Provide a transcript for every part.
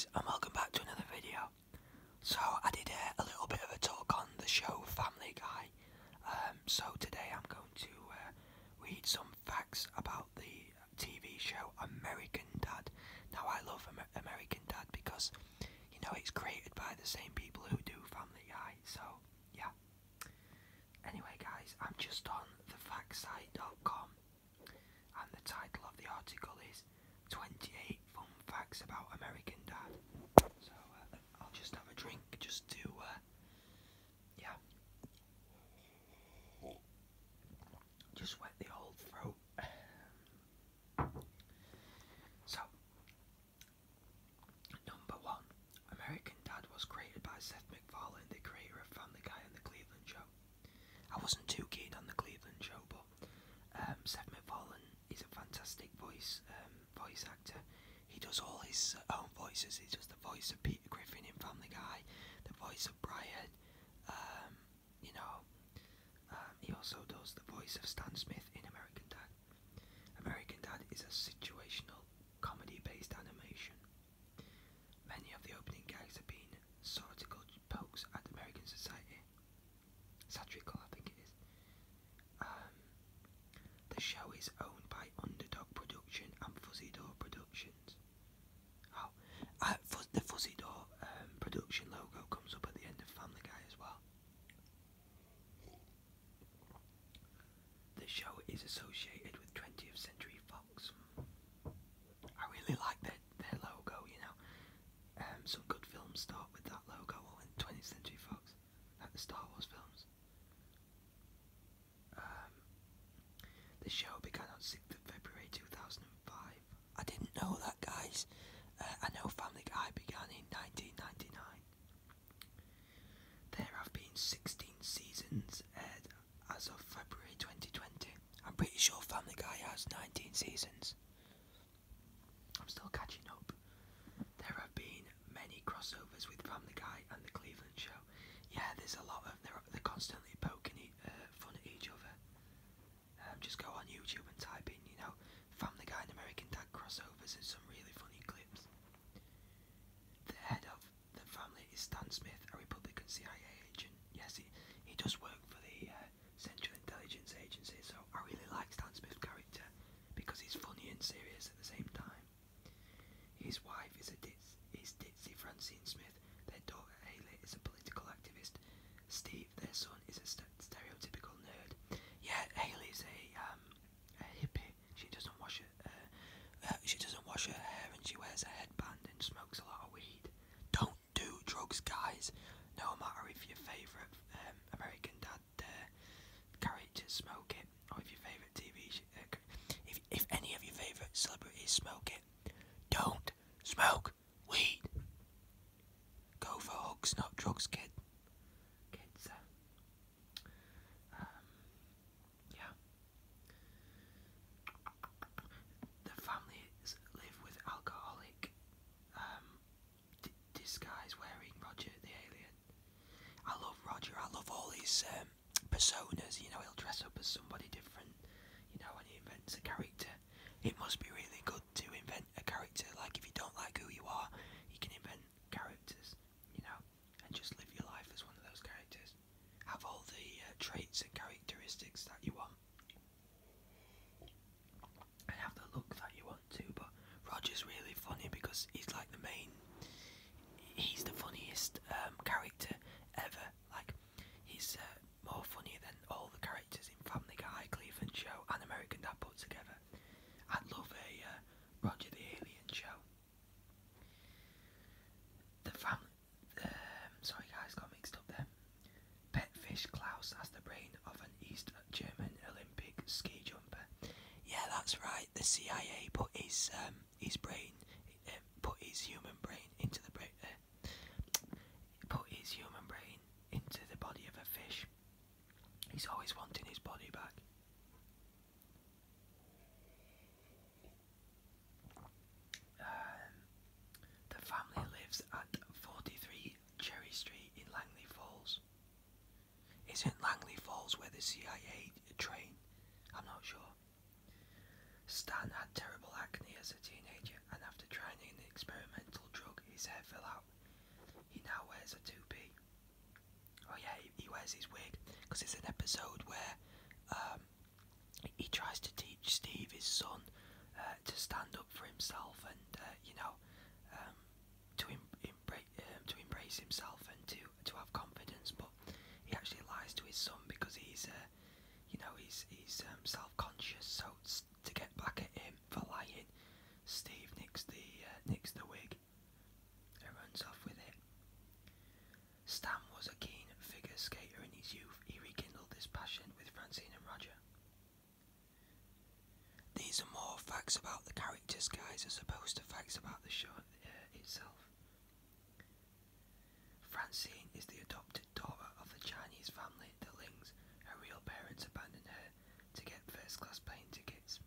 guys, and welcome back to another video. So I did a little bit of a talk on the show Family Guy. So today I'm going to read some facts about the TV show American Dad. Now I love American Dad because, you know, it's created by the same people who do Family Guy. So yeah. Anyway guys, I'm just on thefactsite.com and the title of the article is 28 Fun Facts About American Dad. So I'll just have a drink just to, yeah, just wet the old throat. So, number one, American Dad was created by Seth MacFarlane, the creator of Family Guy and The Cleveland Show. I wasn't too keen on The Cleveland Show, but Seth MacFarlane is a fantastic voice actor. He does all his own voices. He does the voice of Peter Griffin in Family Guy, the voice of Brian, he also does the voice of Stan Smith in American Dad. American Dad is a situational comedy-based animation. Many of the opening gags have been satirical pokes at American society. Satirical, I think it is. The show is owned by Underdog Production and Fuzzy Door Productions. The Fuzzy Door production logo comes up at the end of Family Guy as well. The show is associated with 20th Century Fox. I really like their logo, you know. Some good films start with that logo, or in 20th Century Fox, like the Star Wars films. The show began on 6th of February 2005. I didn't know that, guys. I know Family Guy began in 1999. There have been 16 seasons aired as of February 2020. I'm pretty sure Family Guy has 19 seasons. I'm still catching up. There have been many crossovers with Family Guy and The Cleveland Show. Yeah, there's a lot of, they're constantly poking fun at each other. Just go on YouTube and type in, you know, Family Guy and American Dad crossovers and some really funny clips. The head of the family is Stan Smith, a Republican CIA agent. Yes, he does work for the Central Intelligence Agency, so I really like Stan Smith's character because he's funny and serious at the same time. His wife is Ditsy Francine Smith. Their daughter Haley is a political activist. Steve, their son, is a stereotypical nerd. Yeah, Haley's a hippie. She doesn't wash her hair and she wears a headband and smokes a lot of weed. Don't do drugs, guys. No matter if your favourite American Dad characters smoke it, or if your favourite if any of your favourite celebrities smoke it, don't smoke weed. Go for hugs, not drugs, kids. Yeah. The families live with alcoholic disguise wearing Roger the alien. I love Roger. I love all his personas. You know, he'll dress up as somebody different. You know, when he invents a character, it must be really good to invent a character. Like, if you don't like who you are, you can invent characters, you know, and just live your life as one of those characters. Have all the traits and characteristics that you want, and have the look that you want to. But Roger's really funny because he's like he's the funniest character ever. Like, he's more funny than all the characters in Family Guy, Cleveland Show, and American Dad put together. I'd love a Roger the Alien show. The family. Sorry guys, got mixed up there. Pet fish Klaus has the brain of an East German Olympic ski jumper. Yeah, that's right. The CIA put his brain, put his human brain into the body of a fish. He's always wanting his body back. The family lives at 43 Cherry Street in Langley Falls. Isn't Langley Falls where the CIA train? I'm not sure. Stan had terrible acne as a teenager, and after trying an experimental drug, his hair wears his wig, because it's an episode where he tries to teach Steve, his son, to stand up for himself and to embrace himself and to have confidence. But he actually lies to his son because he's self-conscious. So to get back at him for lying, Steve nicks the wig and runs off with it. Stan was a keen figure skater in his youth. He rekindled this passion with Francine and Roger. These are more facts about the characters, guys, as opposed to facts about the show itself. Francine is the adopted daughter of the Chinese family, the Lings. Her real parents abandoned her to get first-class plane tickets.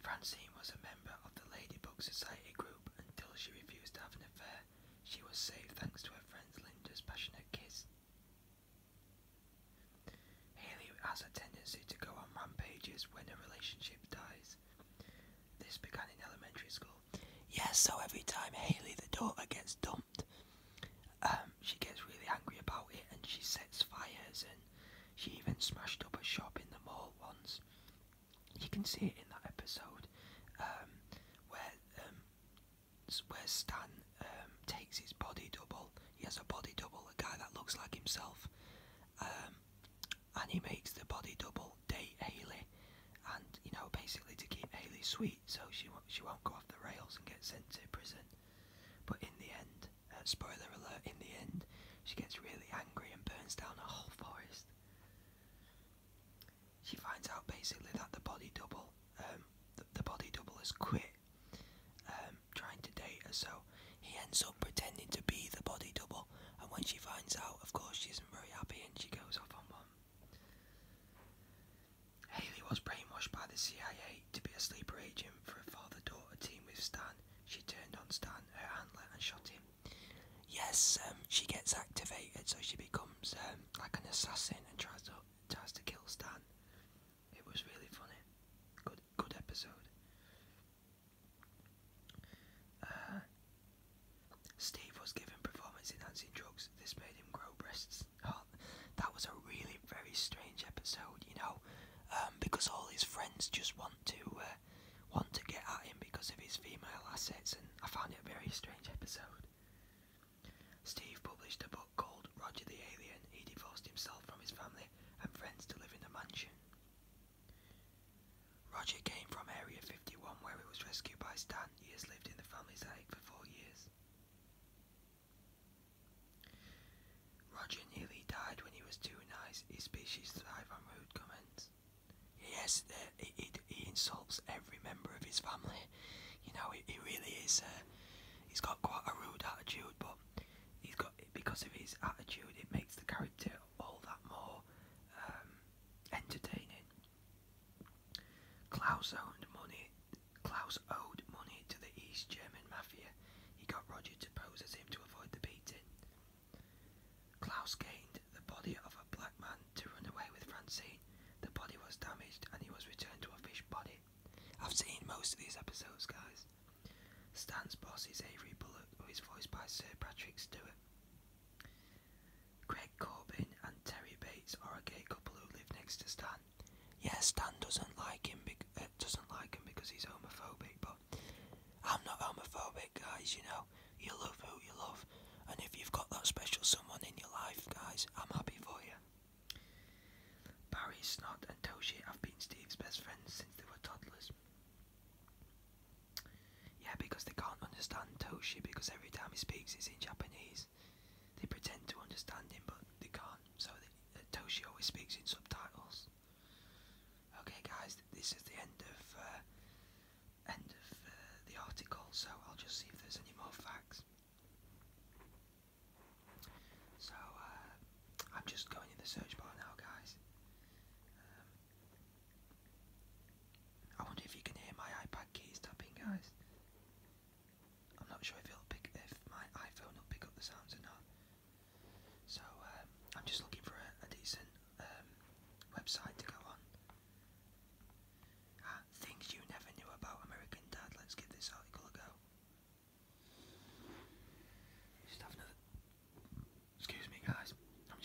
Francine was a member of the Ladybug Society group until she refused to have an affair. She was saved thanks to her friend Linda's passionate kiss. Haley has a tendency to go on rampages when a relationship dies. This began in elementary school. Yes, so every time Haley, the daughter, gets dumped, she gets really angry about it and she sets fires, and she even smashed up a shop in the mall once. You can see it in that episode where Stan takes his body double. He has a body double, a guy that looks like himself, and he makes the body double date Haley, and basically to keep Haley sweet, so she won't go off the rails and get sent to prison. But in the end, spoiler alert, in the end, she gets really angry and burns down a whole forest. She finds out basically that the body double has quit trying to date her, so he ends up pretending to be the body double, and when she finds out, of course, she isn't very happy and she goes off on one. Haley was brainwashed by the CIA to be a sleeper agent for a father-daughter team with Stan. She turned on Stan, her handler, and shot him. Yes, she gets activated, so she becomes like an assassin and tries to kill Stan. It was really funny. Good episode. Steve was given performance-enhancing drugs. This made him grow breasts. Oh, that was a really very strange episode, because all his friends just want to get at him because of his female assets, and I found it a very strange episode. Steve published a book called Roger the Alien. He divorced himself from his family and friends to live in a mansion. Roger came from Area 51, where he was rescued by Stan. He has lived in the family's attic for 4 years. Roger nearly died when he was too nice. His species thrive on rude comments. Yes, he insults every member of his family. He really is. He's got quite a rude attitude, but because of his attitude, it makes the character all that more entertaining. Klaus owed money to the East German mafia. He got Roger to pose as him to avoid the beating. Klaus gained the body of a black man to run away with Francine. The body was damaged and he was returned to a fish body. I've seen most of these episodes, guys. Stan's boss is Avery Bullock, who is voiced by Sir Patrick Stewart. Greg Corbin and Terry Bates are a gay couple who live next to Stan. Yeah, Stan doesn't like him because he's homophobic, but I'm not homophobic, guys. You love who you love, and if you've got that special someone in your life, guys, I'm happy for you. Barry, Snot, and Toshi have been Steve's best friends since they were toddlers. Yeah, because they can't understand Toshi, because every time he speaks it's in Japanese. They pretend to understand him, but they can't, so Toshi always speaks in subtitles. Okay, guys, this is the end of the article, so I'll just see if there's any more facts. So, I'm just going in the search bar now, guys. I wonder if you can hear my iPad keys tapping, guys. I'm not sure if my iPhone will pick up the sounds or not. So, I'm just looking for a decent website to go on. Things you never knew about American Dad. Let's give this article a go. Just have another. Excuse me, guys. I'm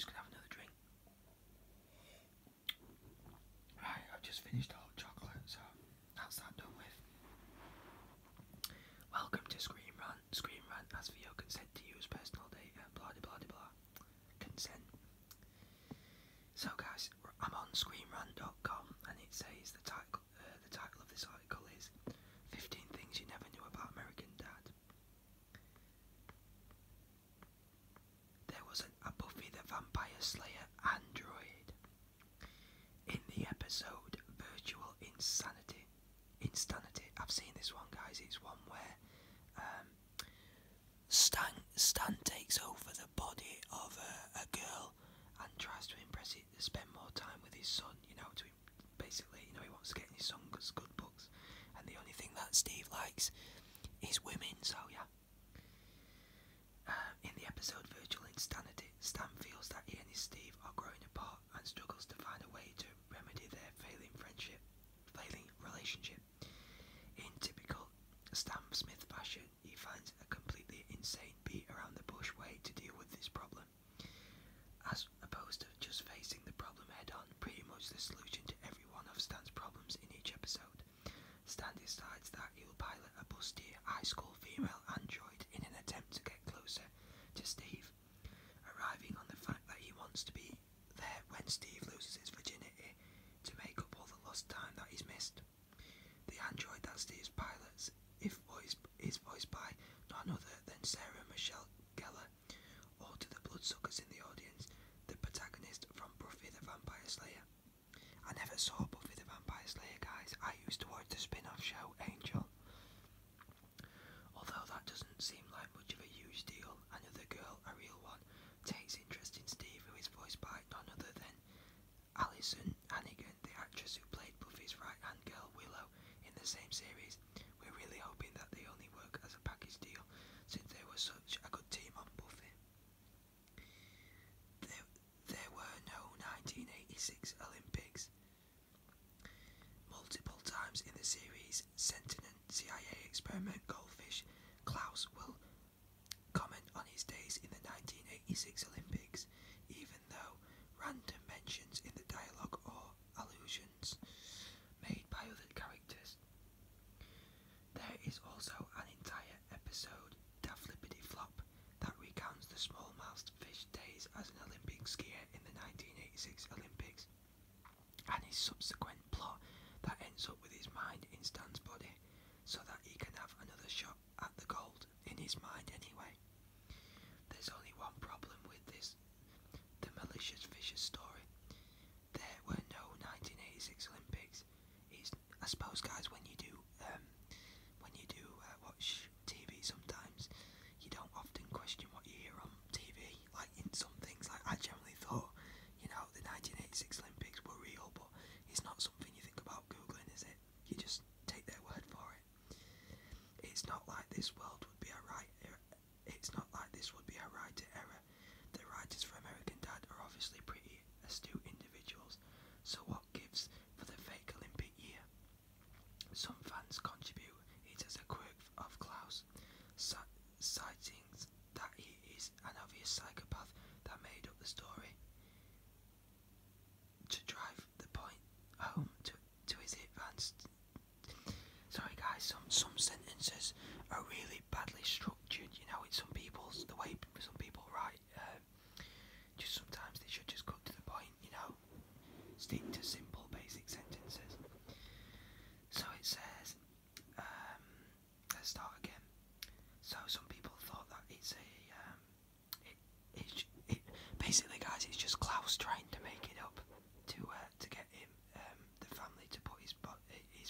ask for your consent to use personal data, blah blah blah blah. Consent. So guys, I'm on screenrant.com and it says the title of this article is 15 Things You Never Knew About American Dad. There was a Buffy the Vampire Slayer android. In the episode Virtual Insanity, I've seen this one, guys. It's one where Stan takes over the body of a girl and tries to impress it to spend more time with his son. To basically, he wants to get in his son's good books, and the only thing that Steve likes is women. So yeah. In the episode Virtual Insanity, Stan feels that he and his Steve are growing apart and struggles to find a way to remedy their failing relationship. In typical Stan Smith fashion, he finds a completely insane beat around the bush way to deal with this problem. As opposed to just facing the problem head on, pretty much the solution to every one of Stan's problems in each episode, Stan decides that he'll pilot a busty high school female android in an attempt to get closer to Steve, arriving on the fact that he wants to be there when Steve loses his virginity to make up all the lost time that he's missed. The android that Steve pilots is voiced by none other than Sarah Michelle Gellar, or to the bloodsuckers in the audience, the protagonist from Buffy the Vampire Slayer. I never saw Buffy the Vampire Slayer, guys. I used to watch the spin-off show Angel. Although that doesn't seem like much of a huge deal, another girl, a real one, takes interest in Steve, who is voiced by none other than Alison Hannigan, the actress who played Buffy's right-hand girl Willow in the same series. We're really hoping that they only work as a package deal, since they were such a good team on Buffy. There were no 1986 Olympics. Multiple times in the series, Sentinel CIA experiment goldfish Klaus will comment on his days in the 1986 Olympics, even though random mentions in the dialogue or allusions made by other characters. There is also an entire episode, Da Flippity Flop, that recounts the small-mouthed fish days as an Olympic skier in the 1986 Olympics, and his subsequent plot that ends up with his mind in Stan's body, so that he can have another shot at the gold in his mind anyway. There's only one problem with this, the malicious Fisher story. There were no 1986 Olympics. I suppose, guys, when you do watch TV sometimes, you don't often question what you hear on TV. Like in some things, like I generally thought, the 1986 Olympics were real, but it's not something you think about googling, is it? You just take their word for it. It's not like this world would be a right. It's not like this would be a right to error. The writers for American Dad are obviously pretty astute individuals. So what gives for the fake Olympic year? Some fans contribute it as a quirk of Klaus, citing that he is an obvious psychopath that made up the story to drive the point home to his hit fans. Sorry, guys, some sentences are really badly structured. The way some people write, just sometimes they should just cut to the point. Stick to simple, basic sentences. So it says, let's start again. So some people thought that it's basically, guys, it's just Klaus trying to make it up to get him the family to put his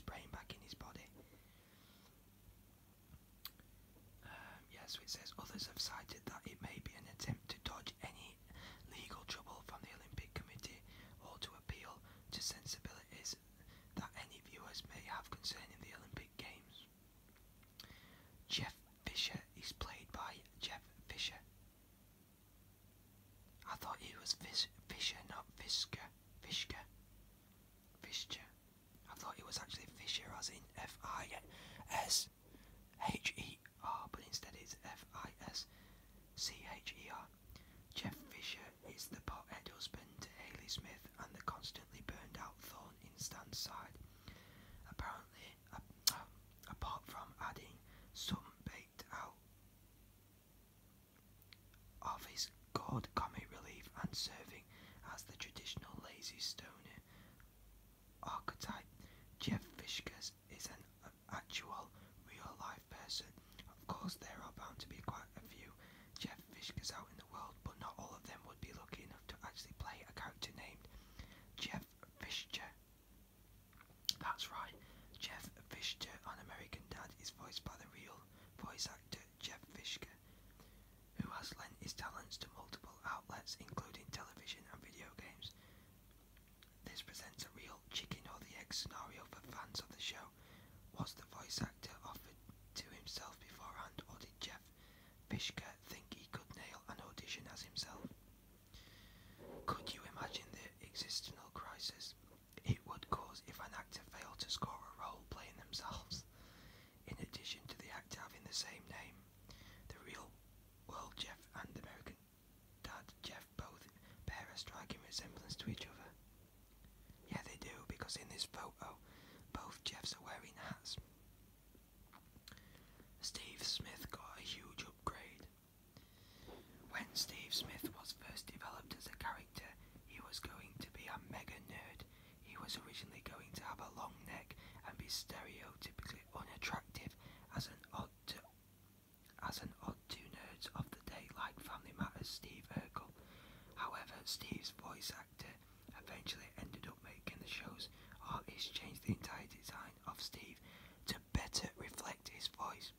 brain back in his body. So it says others have cited that it may be an attempt to dodge any legal trouble from the Olympic Committee or to appeal to sensibilities that any viewers may have concerning the Olympic Games. Jeff Fisher is played by Jeff Fisher. I thought he was Fisher, not Fisker. Fisher. I thought it was actually Fisher, as in F-I-S-H-E-R, but instead it's F-I-S-C-H-E-R. Jeff Fisher is the pothead husband to Hayley Smith and the constantly burned out thorn in Stan's side. Apparently, apart from adding some baked out voiced by the real voice actor Jeff Fishka, who has lent his talents to multiple outlets including television and video games. This presents a real chicken or the egg scenario for fans of the show. Was the voice actor offered to himself beforehand, or did Jeff Fishka think he could nail an audition as himself? Could you imagine the existential crisis it would cause if an actor failed to score a role playing themselves? In addition to the actor having the same name, the real world Jeff and the American dad Jeff both bear a striking resemblance to each other. Yeah, they do, because in this photo, both Jeffs are wearing hats. Steve Smith got a huge upgrade. When Steve Smith was first developed as a character, he was going to be a mega nerd. He was originally going to have a long neck and be stereotypically unattractive as an odd two nerds of the day like Family Matters Steve Urkel. However, Steve's voice actor eventually ended up making the show's artist change the entire design of Steve to better reflect his voice.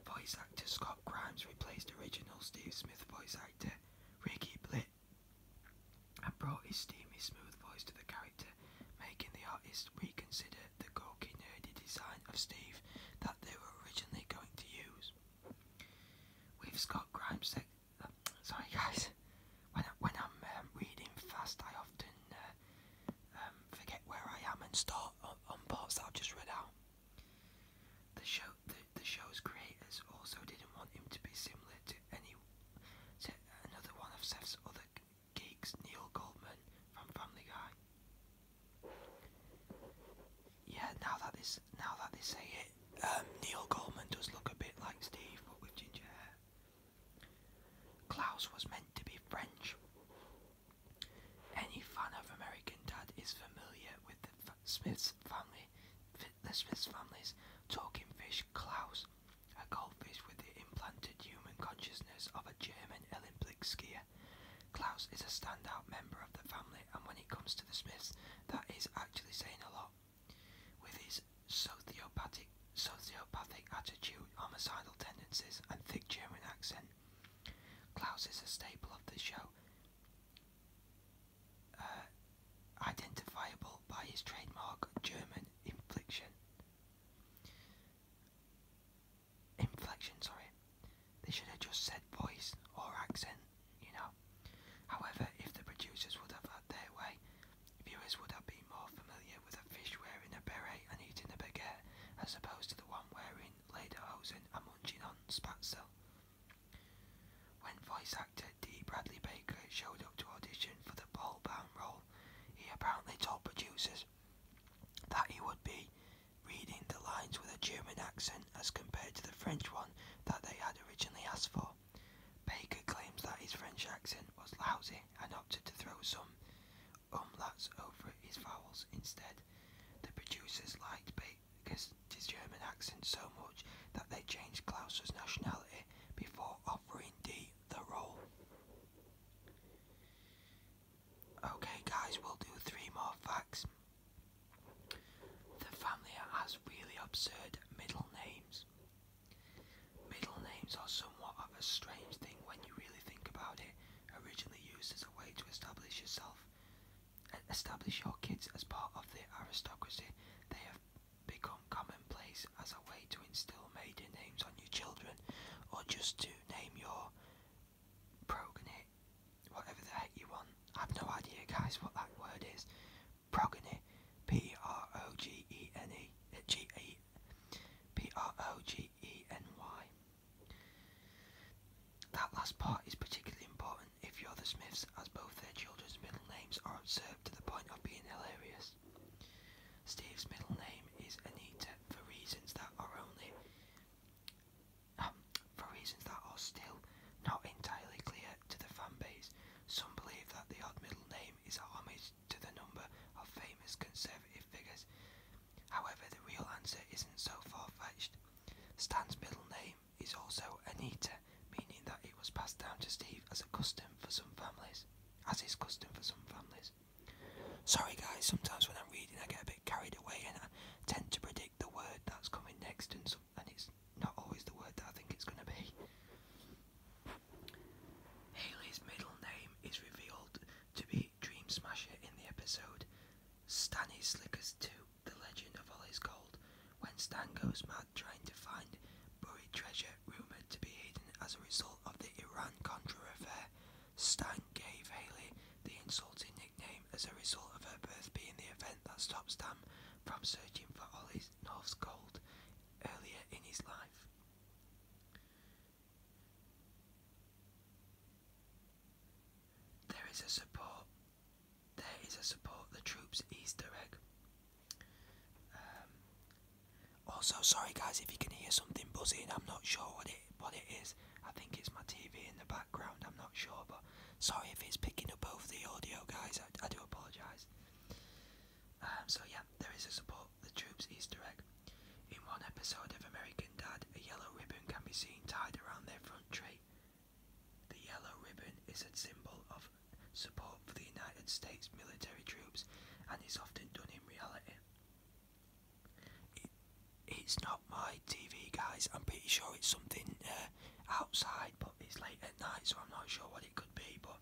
Voice actor Scott Grimes replaced original Steve Smith voice actor Ricky Blitt and brought his steamy smooth voice to the character, making the artist reconsider the gawky nerdy design of Steve that they were originally going to use. With Scott Grimes sorry guys, when I'm reading fast I often forget where I am and start on parts that I've just read out. The show's creators also didn't want him to be similar to another one of Seth's other geeks, Neil Goldman from Family Guy. Yeah, now that they say it, Neil Goldman does look a bit like Steve, but with ginger hair. Klaus was meant to be French. Any fan of American Dad is familiar with the Smiths family's talking fish Klaus, a goldfish with the implanted human consciousness of a German Olympic skier. Klaus is a standout member of the family, and when it comes to the Smiths, that is actually saying a lot. With his sociopathic attitude, homicidal tendencies, and thick German accent, Klaus is a staple of the show, identifiable by his trademark German inflection. They should have just said voice or accent, you know. However, if the producers would have had their way, viewers would have been more familiar with a fish wearing a beret and eating a baguette, as opposed to the one wearing lederhosen and munching on spatzel. When voice actor D. Bradley Baker showed up to audition for the ball-bound role, he apparently told producers that he would be reading the lines with a German accent as compared to the French one that they had originally asked for. Baker claims that his French accent was lousy and opted to throw some umlauts over his vowels instead. The producers liked Baker's German accent so much that they changed Klaus's nationality before offering D the role. Okay guys, we'll do 3 more facts. The family has really absurd middle names. Middle names are somewhat of a strange thing when you really think about it. Originally used as a way to establish your kids as part of the aristocracy, they have become commonplace as a way to instill maiden names on your children, or just to name your progeny, whatever the heck you want. I have no idea, guys, what that word is. Progeny, Progeny, Progeny. That last part is particularly important if you're the Smiths, as both their children's middle names are absurd to the point of being hilarious. Steve's middle name is Anita for reasons that are still not entirely clear to the fan base. Some believe that the odd middle name is a homage to the number of famous conservative figures. However, the real answer isn't so far-fetched. Stan's middle name is also Anita, meaning that it was passed down to Steve as is custom for some families. Sorry guys, sometimes when I'm reading I get a bit carried away and I tend to predict the word that's coming next and is a support. There is a support the troops Easter egg. Also, sorry guys if you can hear something buzzing. I'm not sure what it is. I think it's my TV in the background. I'm not sure, but sorry if it's picking up over the audio, guys. I do apologise. So yeah, there is a support the troops Easter egg. In one episode of American Dad, a yellow ribbon can be seen tied around their front tree. The yellow ribbon is a symbol of support for the United States military troops and is often done in reality. It's not my TV, guys. I'm pretty sure it's something outside, but it's late at night, so I'm not sure what it could be, but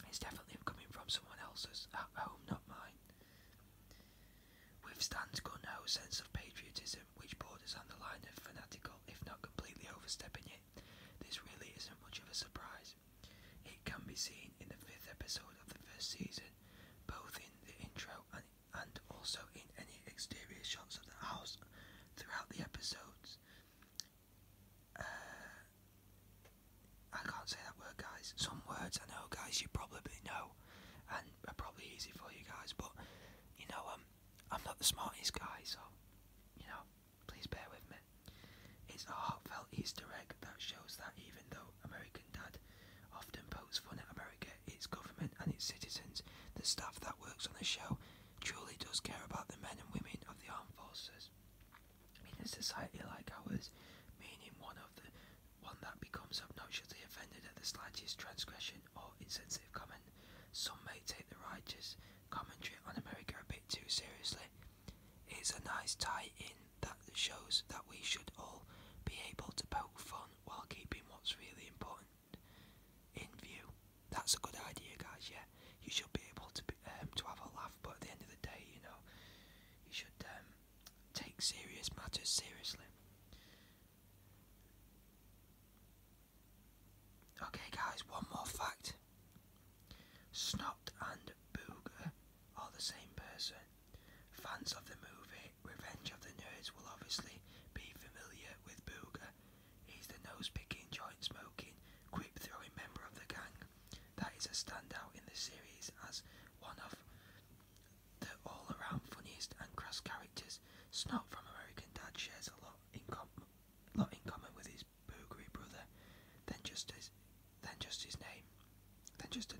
it's definitely coming from someone else's at home, not mine. With Stan's gun-ho sense of patriotism, which borders on the line of fanatical, if not completely overstepping it, this really isn't much of a surprise. It can be seen in the 5th episode of the 1st season, both in the intro and also in any exterior shots of the house throughout the episodes. I can't say that word, guys. Some words I know, guys, you probably know and are probably easy for you guys, but you know, I'm not the smartest guy, so you know, please bear with me. It's a heartfelt Easter egg that shows that even though American Dad often pokes fun at America, its government and its citizens, the staff that works on the show truly does care about the men and women of the armed forces. In a society like ours, meaning one that becomes obnoxiously offended at the slightest transgression or insensitive comment, some may take the righteous commentary on America a bit too seriously. It's a nice tie-in that shows that we should all be able to poke fun while keeping what's really important in view. That's a good idea, guys. Yeah, you should be able to have a laugh, but at the end of the day, you know, you should take serious matters seriously. Okay, guys, one more fact. Snot and Booger are the same person. Fans of the movie Revenge of the Nerds will obviously be familiar with Booger. He's the nose-picking, joint-smoking, quip-throwing member of the gang that is a standout in the series as one of the all-around funniest and crass characters. Snot from American Dad shares a lot in common with his boogery brother than just a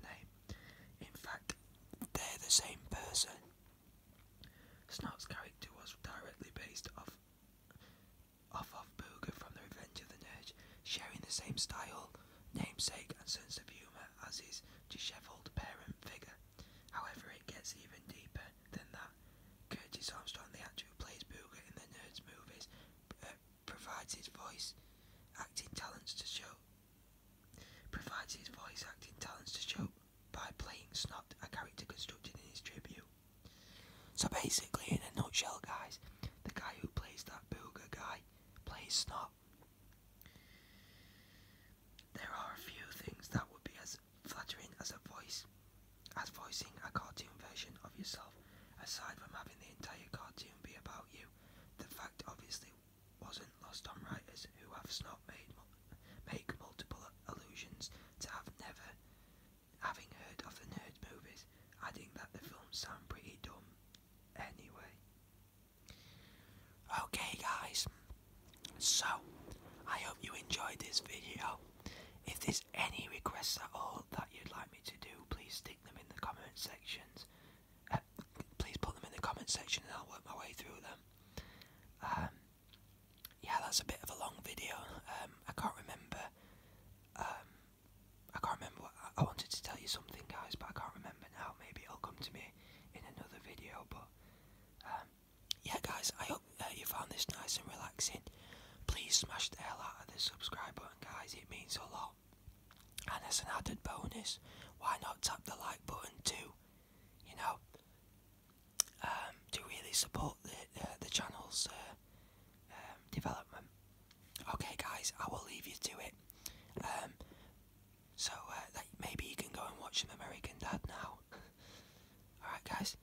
name. In fact, they're the same person. Snot's character was directly based off of Booger from the Revenge of the Nerds, sharing the same style, namesake and sense of humour as his dishevelled parent figure. However, it gets even deeper than that. Curtis Armstrong, the actor who plays Booger in the Nerds movies, provides his voice acting talents to show by playing Snot, a character constructed in his tribute. So basically, in a nutshell, guys, the guy who plays that Booger guy plays Snot. There are a few things that would be as flattering as voicing a cartoon version of yourself, aside from having the entire cartoon be about you. The fact obviously wasn't lost on writers who have Snot make multiple allusions to having heard of the Nerd movies, adding that the films sound pretty dumb anyway. Okay guys, so I hope you enjoyed this video. If there's any requests at all that you'd like me to do, please stick them in the comment sections. Please put them in the comment section and I'll work my way through them. Yeah, that's a bit of a long video. I can't remember what I wanted to tell you something, guys, but I can't remember now. Maybe it'll come to me in another video. But yeah, guys, I hope you found this nice and relaxing. Please smash the hell out of the subscribe button, guys. It means a lot. And as an added bonus, why not tap the like button too? You know, to really support the channel's development. Okay, guys, I will leave you to it. So that maybe you can go and watch some American Dad now. Alright, guys.